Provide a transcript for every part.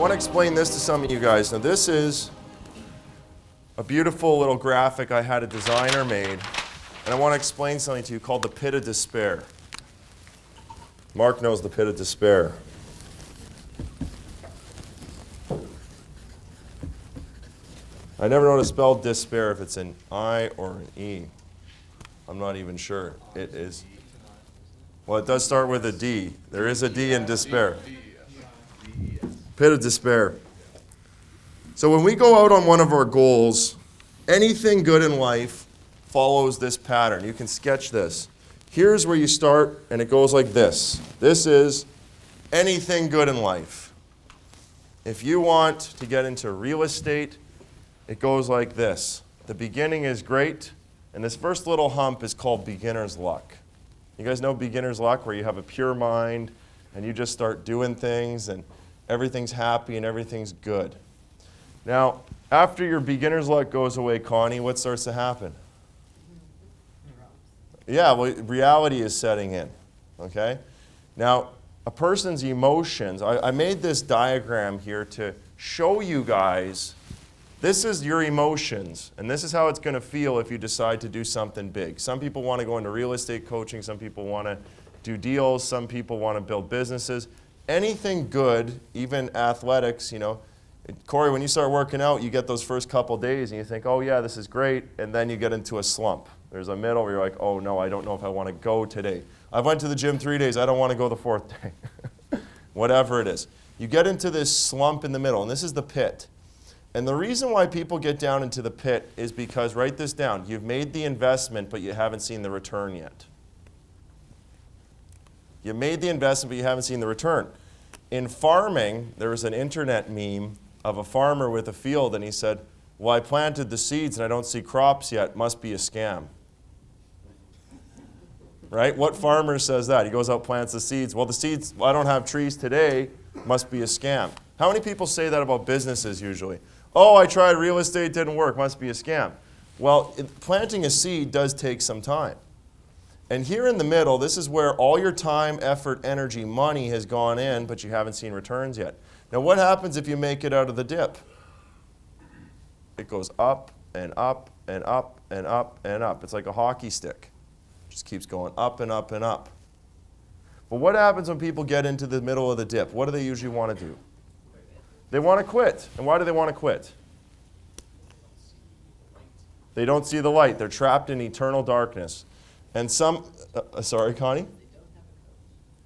want to explain this to some of you guys. Now this is a beautiful little graphic I had a designer made, and I want to explain something to you called the pit of despair. Mark knows the pit of despair. I never know how to spell despair, if it's an I or an E. I'm not even sure. It is. Well, it does start with a D. There is a D in despair. Pit of despair. So when we go out on one of our goals, anything good in life follows this pattern. You can sketch this. Here's where you start, and it goes like this. This is anything good in life. If you want to get into real estate, it goes like this. The beginning is great, and this first little hump is called beginner's luck. You guys know beginner's luck, where you have a pure mind, and you just start doing things, and everything's happy, and everything's good. Now, after your beginner's luck goes away, Connie, what starts to happen? Yeah, well, reality is setting in, okay? Now, a person's emotions, I made this diagram here to show you guys, this is your emotions, and this is how it's going to feel if you decide to do something big. Some people want to go into real estate coaching, some people want to do deals, some people want to build businesses. Anything good, even athletics, you know, Corey, when you start working out, you get those first couple days and you think, oh yeah, this is great, and then you get into a slump. There's a middle where you're like, oh no, I don't know if I want to go today. I went to the gym 3 days, I don't want to go the 4th day. Whatever it is. You get into this slump in the middle, and this is the pit. And the reason why people get down into the pit is because, write this down, you've made the investment, but you haven't seen the return yet. You made the investment, but you haven't seen the return. In farming, there was an internet meme of a farmer with a field, and he said, well, I planted the seeds and I don't see crops yet. Must be a scam. Right? What farmer says that? He goes out, plants the seeds. Well, the seeds, I don't have trees today. Must be a scam. How many people say that about businesses usually? Oh, I tried real estate, didn't work. Must be a scam. Well, planting a seed does take some time. And here in the middle, this is where all your time, effort, energy, money has gone in, but you haven't seen returns yet. Now, what happens if you make it out of the dip? It goes up and up and up and up and up. It's like a hockey stick. It just keeps going up and up and up. But what happens when people get into the middle of the dip? What do they usually want to do? They want to quit. And why do they want to quit? They don't see the light. They're trapped in eternal darkness. And some, sorry, Connie?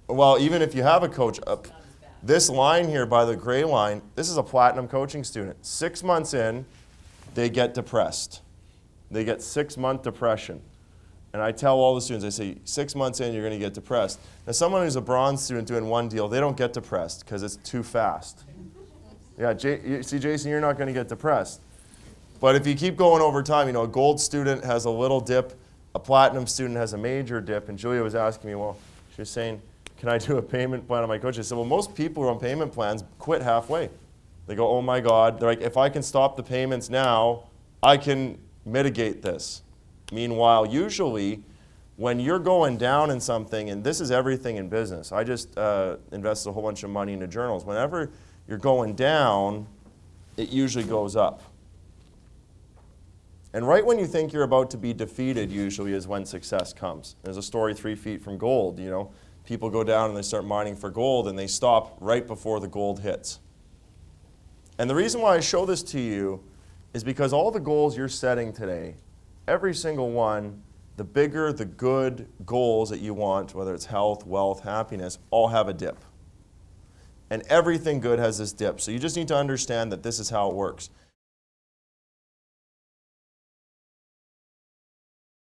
Well, even if you have a coach, this line here by the gray line, this is a platinum coaching student. 6 months in, they get depressed. They get 6-month depression. And I tell all the students, I say, 6 months in, you're going to get depressed. Now, someone who's a bronze student doing one deal, they don't get depressed because it's too fast. Yeah, see, Jason, you're not going to get depressed. But if you keep going over time, you know, a gold student has a little dip, a platinum student has a major dip, and Julia was asking me, well, she was saying, can I do a payment plan on my coach? I said, well, most people who are on payment plans quit halfway. They go, oh my God, they're like, if I can stop the payments now, I can mitigate this. Meanwhile, usually, when you're going down in something, and this is everything in business, I just invested a whole bunch of money into journals. Whenever you're going down, it usually goes up. And right when you think you're about to be defeated, usually is when success comes. There's a story 3 feet from gold, you know. People go down and they start mining for gold, and they stop right before the gold hits. And the reason why I show this to you is because all the goals you're setting today, every single one, the bigger, the good goals that you want, whether it's health, wealth, happiness, all have a dip. And everything good has this dip. So you just need to understand that this is how it works.